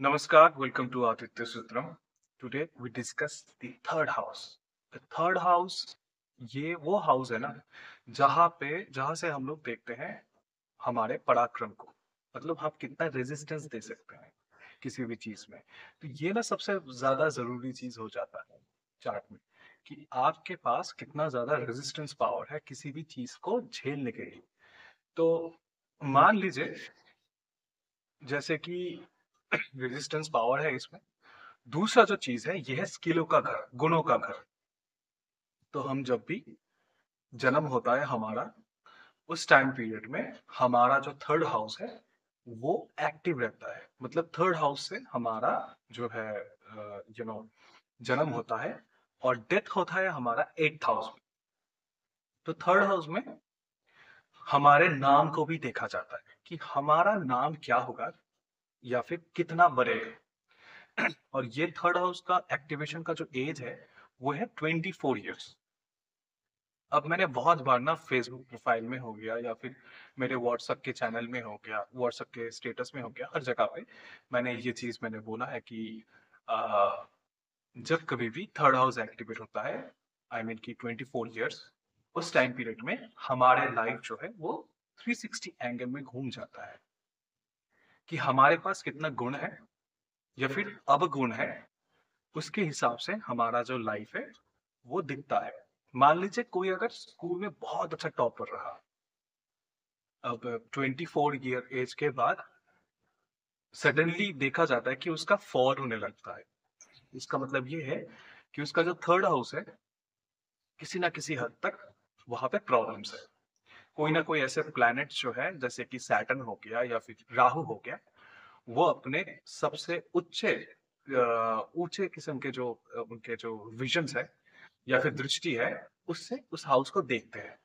Namaskar, welcome to Aditya Sutram. Today we discuss the third house. The third house ये वो house है ना जहाँ से हम लोग देखते हैं हमारे पराक्रम को। मतलब आप कितना रेजिस्टेंस दे सकते हैं किसी भी चीज में। तो ये ना सबसे ज्यादा जरूरी चीज हो जाता है चार्ट में कि आपके पास कितना ज्यादा रेजिस्टेंस पावर है किसी भी चीज को झेलने के लिए। तो मान लीजिए जैसे कि रेजिस्टेंस पावर है इसमें। दूसरा जो चीज है ये है स्किलों का घर, गुणों का घर। तो हम जब भी जन्म होता है हमारा, उस टाइम पीरियड में हमारा जो थर्ड हाउस है वो एक्टिव रहता है। मतलब थर्ड हाउस से हमारा जो है जन्म होता है और डेथ होता है हमारा एट्थ हाउस में। तो थर्ड हाउस में हमारे नाम को भी देखा जाता है कि हमारा नाम क्या होगा या फिर कितना बढ़ेगा। और ये थर्ड हाउस का एक्टिवेशन का जो एज है वो है 24 ईयर्स। अब मैंने बहुत बार ना फेसबुक प्रोफाइल में हो गया या फिर मेरे व्हाट्सएप के चैनल में हो गया, व्हाट्सएप के स्टेटस में हो गया, हर जगह पे मैंने बोला है कि आ, जब कभी भी थर्ड हाउस एक्टिवेट होता है, आई मीन कि 24 ईयर्स, उस टाइम पीरियड में हमारे लाइफ जो है वो 360 एंगल में घूम जाता है कि हमारे पास कितना गुण है या फिर अवगुण है। उसके हिसाब से हमारा जो लाइफ है वो दिखता है। मान लीजिए कोई अगर स्कूल में बहुत अच्छा टॉपर रहा, अब 24 ईयर एज के बाद सडनली देखा जाता है कि उसका फॉल होने लगता है। इसका मतलब ये है कि उसका जो थर्ड हाउस है किसी ना किसी हद तक वहां पे प्रॉब्लम्स है। कोई ना कोई ऐसे प्लैनेट जो है जैसे कि सैटर्न हो गया या फिर राहु हो गया, वो अपने सबसे ऊंचे किस्म के जो उनके जो विजन्स है या फिर दृष्टि है, उससे उस हाउस को देखते हैं।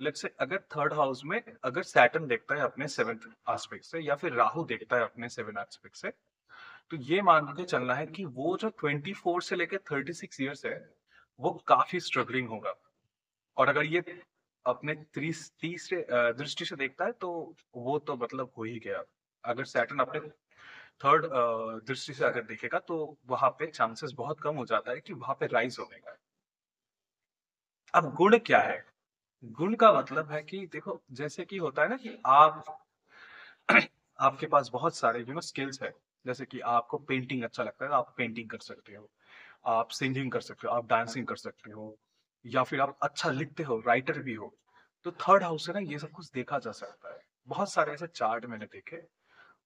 लेट्स से अगर थर्ड हाउस में अगर सैटर्न देखता है अपने सेवेंथ एस्पेक्ट से या फिर राहु देखता है अपने सेवन एस्पेक्ट से, तो ये मान के चलना है कि वो जो 24 से लेकर 36 ईयर्स है वो काफी स्ट्रगलिंग होगा। और अगर ये अपने तीसरे दृष्टि से देखता है तो वो तो मतलब हो ही गया। अगर सैटर्न अपने थर्ड दृष्टि से अगर देखेगा तो वहां पे चांसेस बहुत कम हो जाता है कि वहां पे राइज होने का। अब गुण क्या है? गुण का मतलब है कि देखो जैसे कि होता है ना कि आप आपके पास बहुत सारे स्किल्स है। जैसे कि आपको पेंटिंग अच्छा लगता है, आप पेंटिंग कर सकते हो, आप सिंगिंग कर सकते हो, आप डांसिंग कर सकते हो, या फिर आप अच्छा लिखते हो, राइटर भी हो। तो थर्ड हाउस से ना ये सब कुछ देखा जा सकता है। बहुत सारे ऐसे चार्ट मैंने देखे,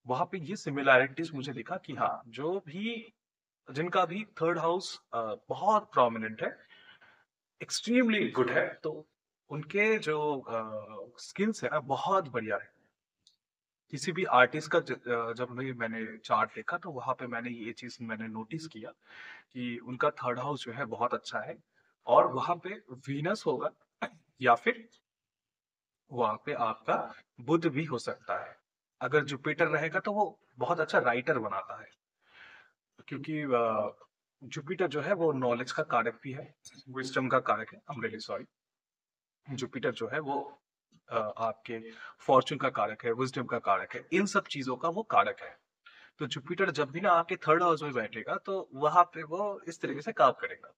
वहां पे ये सिमिलैरिटीज मुझे दिखा कि हाँ, जो भी जिनका भी थर्ड हाउस बहुत प्रोमिनेंट है, एक्सट्रीमली गुड है, तो उनके जो स्किल्स है ना बहुत बढ़िया है। किसी भी आर्टिस्ट का जब मैंने चार्ट देखा तो वहां पे मैंने ये चीज मैंने नोटिस किया कि उनका थर्ड हाउस जो है बहुत अच्छा है। और वहां पे वीनस होगा या फिर वहां पे आपका बुध भी हो सकता है। अगर जुपिटर रहेगा तो वो बहुत अच्छा राइटर बनाता है, क्योंकि जुपिटर जो है वो नॉलेज का कारक भी है, विजडम का कारक है। I am really sorry. Jupiter जो है वो आपके फॉर्चून का कारक है, विजडम का कारक है, इन सब चीजों का वो कारक है। तो जुपिटर जब भी ना आपके थर्ड हाउस में बैठेगा तो वहां पे वो इस तरीके से काम करेगा।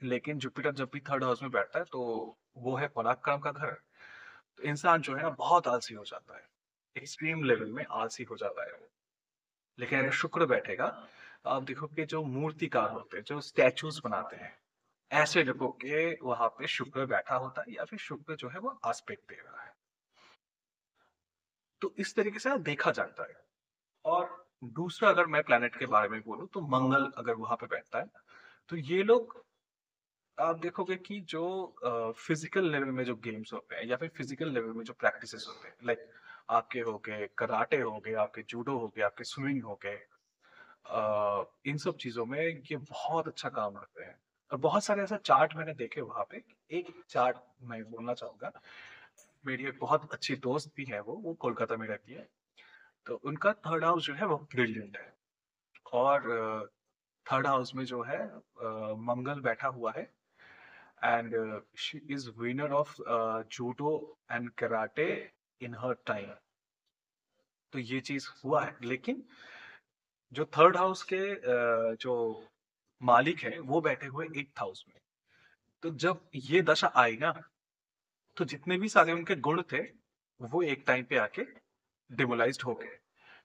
लेकिन जुपिटर जब भी थर्ड हाउस में बैठता है तो वो है पराक्रम का घर। तो इंसान जो है ना बहुत आलसी हो जाता है, एक्सट्रीम लेवल में आलसी हो जाता है वो। लेकिन अगर शुक्र बैठेगा तो आप देखोगे जो मूर्तिकार होते हैं, जो स्टैचूज बनाते हैं, ऐसे लोगों के वहां पे शुक्र बैठा होता है या फिर शुक्र जो है वो आस्पेक्ट दे रहा है। तो इस तरीके से देखा जाता है। और दूसरा अगर मैं प्लेनेट के बारे में बोलूं तो मंगल अगर वहां पे बैठता है तो ये लोग, आप देखोगे कि जो फिजिकल लेवल में जो गेम्स होते हैं या फिर फिजिकल लेवल में जो प्रैक्टिसेस होते हैं, लाइक आपके हो गए कराटे, हो गए आपके जूडो, हो गए आपके स्विमिंग, हो गए, इन सब चीजों में ये बहुत अच्छा काम करते हैं। और बहुत सारे ऐसा चार्ट मैंने देखे वहां पे। एक चार्ट मैं बोलना चाहूंगा, मेरी एक बहुत अच्छी दोस्त भी है, वो कोलकाता में रहती है। तो उनका थर्ड हाउस जो है वो ब्रिलियंट है। और थर्ड हाउस में जो है मंगल बैठा हुआ है, and she is winner of judo and karate in her time. तो ये चीज हुआ है। लेकिन जो थर्ड हाउस के जो मालिक हैं, वो बैठे हुए 8th हाउस में। तो जब ये दशा आई ना, तो जितने भी सारे उनके गुण थे, वो एक टाइम पे आके डिमोलाइज़्ड हो गए।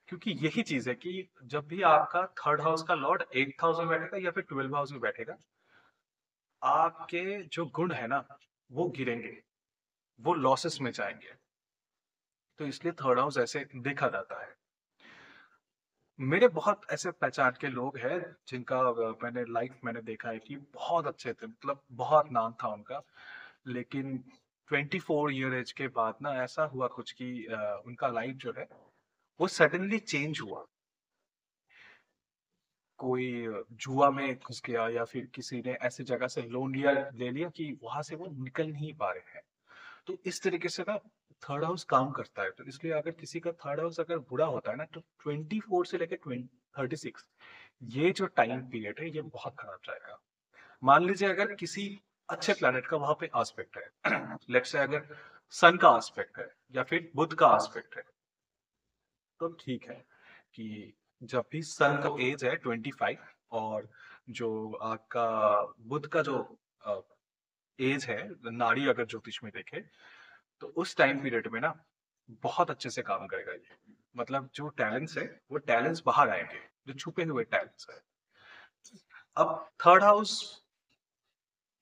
क्योंकि यही चीज़ है कि जब भी आपका थर्ड हाउस का लॉर्ड 8th हाउस में बैठेगा या फिर 12th हाउस में बैठेगा, आपके जो गुण है ना, वो गिरेंगे, वो लॉसेस में जाएँगे। तो इसलिए थर्ड हाउस ऐसे देखा जाता है। मेरे बहुत ऐसे पहचान के लोग हैं जिनका मैंने देखा है कि बहुत अच्छे थे, मतलब बहुत नाम था उनका। लेकिन 24 ईयर एज के बाद ना ऐसा हुआ कुछ कि उनका लाइफ जो है वो सडनली चेंज हुआ। कोई जुआ में घुस गया या फिर किसी ने ऐसी जगह से लोन लिया ले लिया कि वहां से वो निकल नहीं पा रहे हैं। तो इस तरीके से ना थर्ड हाउस काम करता है। तो इसलिए अगर किसी का थर्ड हाउस अगर बुरा होता है ना, तो 24 से लेकर 36 ये जो टाइम पीरियड है ये बहुत खराब जाएगा। मान लीजिए अगर किसी अच्छे प्लैनेट का वहां पे एस्पेक्ट है लेट्स से अगर सन का एस्पेक्ट है या फिर बुध का एस्पेक्ट है, तो ठीक है कि जब भी सन का एज है 25 और जो आपका बुध का जो एज है, नाड़ी अगर ज्योतिष में देखे, तो उस टाइम पीरियड में ना बहुत अच्छे से काम करेगा ये। मतलब जो टैलेंट्स है वो टैलेंट्स बाहर आएंगे, जो छुपे हुए टैलेंट्स है। अब थर्ड हाउस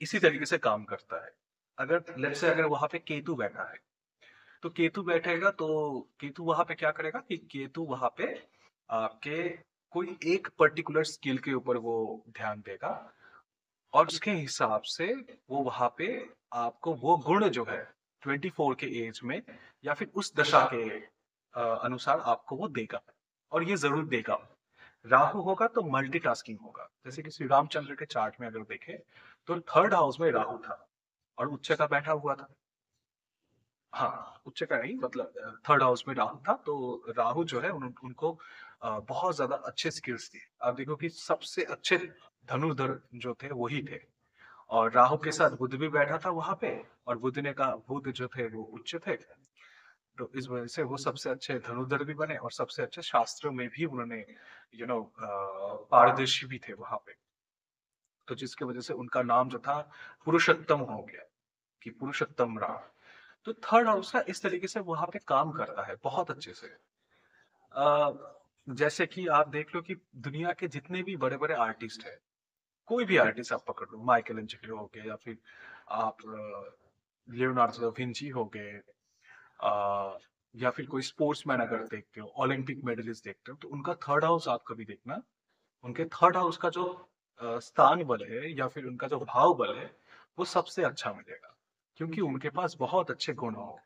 इसी तरीके से काम करता है। अगर लेट्स से अगर वहां पे केतु बैठा है, तो केतु बैठेगा तो केतु वहां पे क्या करेगा कि केतु वहां पे आपके कोई एक पर्टिकुलर स्किल के ऊपर वो ध्यान देगा और उसके हिसाब से वो वहां पे आपको वो गुण जो है 24 के एज में या फिर उस दशा के अनुसार आपको वो देगा, और ये जरूर देगा। राहु होगा तो मल्टीटास्किंग होगा। जैसे कि श्री रामचंद्र के चार्ट में अगर देखें तो थर्ड हाउस में राहु था और उच्च का बैठा हुआ था। हाँ, उच्च का नहीं, मतलब थर्ड हाउस में राहु था, तो राहु जो है उनको बहुत ज्यादा अच्छे स्किल्स थे। आप देखो कि सबसे अच्छे धनुर्धर जो थे वही थे। और राहु के साथ बुध भी बैठा था वहां पे, और बुध ने कहा, बुध जो थे वो उच्च थे, तो इस वजह से वो सबसे अच्छे धनुर्धर भी बने और सबसे अच्छे शास्त्रों में भी उन्होंने पारदर्शी भी थे वहां पे। तो जिसकी वजह से उनका नाम जो था पुरुषोत्तम हो गया, कि पुरुषोत्तम राम। तो थर्ड हाउस ना इस तरीके से वहां पे काम करता है बहुत अच्छे से। जैसे कि आप देख लो कि दुनिया के जितने भी बड़े बड़े आर्टिस्ट हैं, कोई भी आर्टिस्ट आप पकड़ लो, माइकल एंजेलो हो गए या फिर आप लियोनार्डो दा विंची हो गए, या फिर कोई स्पोर्ट्समैन अगर देखते हो, ओलंपिक मेडलिस्ट देखते हो, तो उनका थर्ड हाउस आप कभी देखना, उनके थर्ड हाउस का जो स्थान बल है या फिर उनका जो भाव बल है वो सबसे अच्छा मिलेगा, क्योंकि उनके पास बहुत अच्छे गुण होंगे।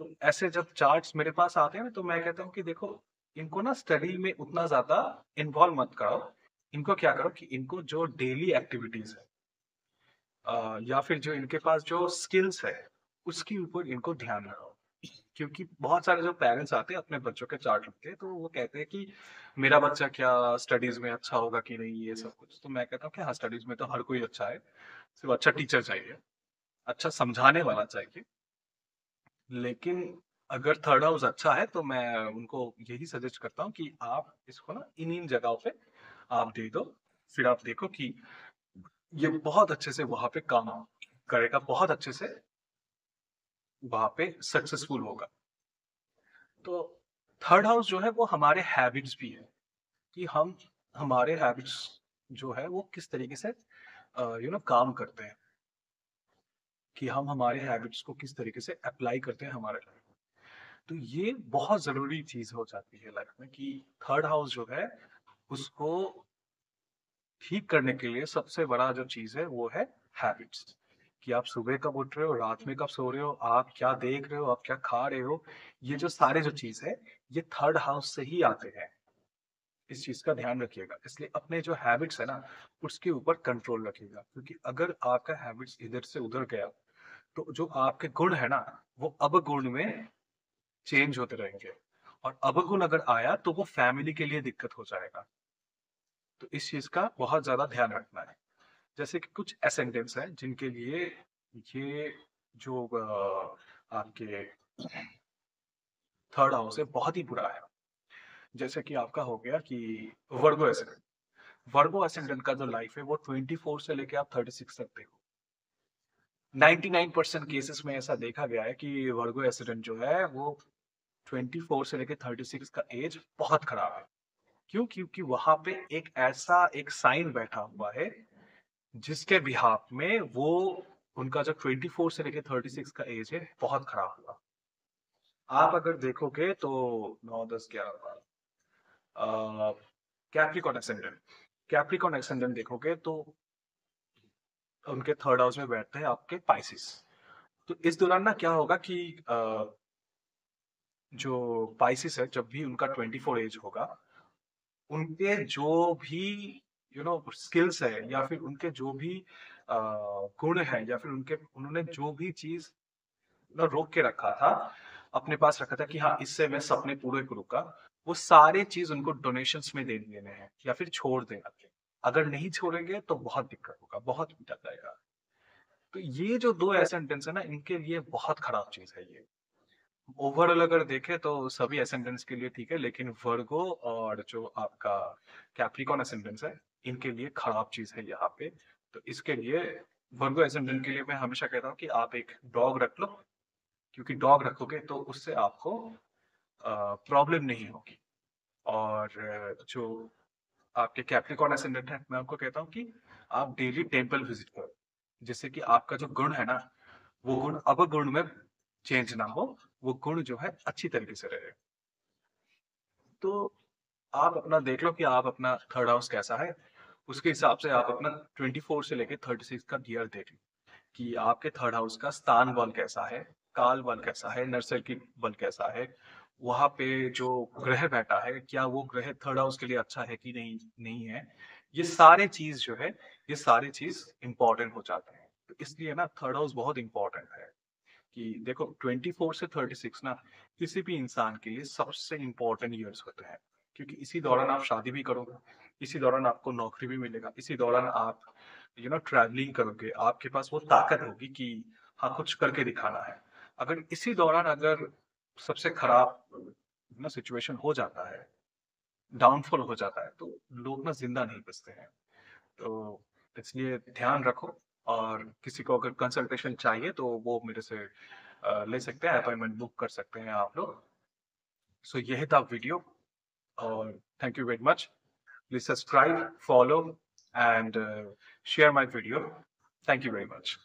तो ऐसे जब चार्ट्स मेरे पास आते हैं ना, तो मैं कहता हूँ कि देखो, इनको ना स्टडी में उतना ज्यादा इन्वॉल्व मत कराओ। इनको क्या करो कि इनको जो डेली एक्टिविटीज है या फिर जो इनके पास जो स्किल्स है उसके ऊपर इनको ध्यान लगाओ। क्योंकि बहुत सारे जो पेरेंट्स आते हैं अपने बच्चों के चार्ट लिखते हैं, तो वो कहते हैं कि मेरा बच्चा क्या स्टडीज में अच्छा होगा कि नहीं, ये सब कुछ। तो मैं कहता हूँ कि हाँ, स्टडीज में तो हर कोई अच्छा है, सिर्फ अच्छा टीचर चाहिए, अच्छा समझाने वाला चाहिए। लेकिन अगर थर्ड हाउस अच्छा है तो मैं उनको यही सजेस्ट करता हूँ कि आप इसको ना इन इन जगहों पे आप दे दो। फिर आप देखो कि ये बहुत अच्छे से वहां पे काम करेगा, बहुत अच्छे से वहां पे सक्सेसफुल होगा। तो थर्ड हाउस जो है वो हमारे हैबिट्स भी है, कि हम हमारे हैबिट्स जो है वो किस तरीके से काम करते हैं, कि हम हमारे हैबिट्स को किस तरीके से अप्लाई करते हैं हमारे लाइफ में। तो ये बहुत जरूरी चीज हो जाती है लाइफ में, कि थर्ड हाउस जो है उसको ठीक करने के लिए सबसे बड़ा जो चीज है वो है हैबिट्स। कि आप सुबह कब उठ रहे हो, रात में कब सो रहे हो, आप क्या देख रहे हो, आप क्या खा रहे हो, ये जो सारे जो चीज है ये थर्ड हाउस से ही आते हैं। इस चीज का ध्यान रखिएगा। इसलिए अपने जो हैबिट्स है ना उसके ऊपर कंट्रोल रखिएगा, क्योंकि अगर आपका हैबिट्स इधर से उधर गया तो जो आपके गुण है ना वो अवगुण में चेंज होते रहेंगे, और अवगुण अगर आया तो वो फैमिली के लिए दिक्कत हो जाएगा। तो इस चीज का बहुत ज्यादा ध्यान रखना है। जैसे कि कुछ एसेंडेंट्स हैं जिनके लिए ये जो आपके थर्ड हाउस है बहुत ही बुरा है। जैसे कि आपका हो गया कि वर्गो एसेंडेंट। वर्गो एसेंडेंट का जो लाइफ है वो 24 से लेके आप 36 तक देखो। 99% केसेस में ऐसा देखा गया है कि वर्गो एसिडेंट जो है वो 24 से लेके 36 का एज बहुत खराब है। क्यों? क्योंकि वहां पे एक ऐसा एक साइन बैठा हुआ है जिसके बिहाफ में वो उनका जो 24 से लेके 36 का एज है बहुत खराब हुआ। आप अगर देखोगे तो 9 10 11 12 कैप्रिकॉन एसेंडेंट, कैप्रिकॉन एसेंडेंट देखोगे तो उनके थर्ड हाउस में बैठते हैं आपके पाइसिस। तो इस दौरान ना क्या होगा कि जो पाइसिस है जब भी उनका 24 एज होगा, उनके जो भी स्किल्स है या फिर उनके जो भी अ, गुण है या फिर उनके उन्होंने जो भी चीज रोक के रखा था, अपने पास रखा था कि हाँ इससे मैं सपने पूरे करूंगा, वो सारे चीज उनको डोनेशंस में दे देने हैं या फिर छोड़ देना है। अगर नहीं छोड़ेंगे तो बहुत दिक्कत होगा, बहुत पीटा जाएगा। तो ये जो दो एसेंटेंस है ना, इनके लिए बहुत खराब चीज है ये। ओवरऑल अगर देखें तो सभी एसेंडेंट्स के लिए ठीक है, लेकिन वर्गो और जो आपका कैप्रिकॉन एसेंडेंस है, इनके लिए खराब चीज है यहाँ पे। तो इसके लिए वर्गो एसेंडेंट के लिए मैं हमेशा कहता हूँ कि आप एक डॉग रख लो, क्योंकि डॉग रखोगे तो उससे आपको प्रॉब्लम नहीं होगी। और जो आपके कैप्रिकॉन एसेंडेंट है, मैं आपको कहता हूँ कि आप डेली टेम्पल विजिट करो, जिससे कि आपका जो गुण है ना, वो गुण अवगुण में चेंज ना हो, वो गुण जो है अच्छी तरीके से रहे। तो आप अपना देख लो कि आप अपना थर्ड हाउस कैसा है, उसके हिसाब से आप अपना 24 से लेके 36 का गियर देख लो कि आपके थर्ड हाउस का स्थान बल कैसा है, काल बल कैसा है, नर्सरी बल कैसा है, वहां पे जो ग्रह बैठा है क्या वो ग्रह थर्ड हाउस के लिए अच्छा है कि नहीं नहीं है। ये सारे चीज जो है, ये सारी चीज इंपॉर्टेंट हो जाते हैं। तो इसलिए ना थर्ड हाउस बहुत इंपॉर्टेंट है। कि देखो 24 से 36 ना किसी भी इंसान के लिए सबसे इंपॉर्टेंट ईयर्स होते हैं, क्योंकि इसी दौरान आप शादी भी करोगे, इसी दौरान आपको नौकरी भी मिलेगा, इसी दौरान आप ट्रैवलिंग करोगे, आपके पास वो ताकत होगी कि हाँ कुछ करके दिखाना है। अगर इसी दौरान अगर सबसे खराब ना सिचुएशन हो जाता है, डाउनफॉल हो जाता है, तो लोग ना जिंदा नहीं बचते हैं। तो इसलिए ध्यान रखो। और किसी को अगर कंसल्टेशन चाहिए तो वो मेरे से ले सकते हैं, अपॉइंटमेंट बुक कर सकते हैं आप लोग। सो यही था वीडियो, और thank you very much. Please subscribe, follow and share my video. Thank you very much.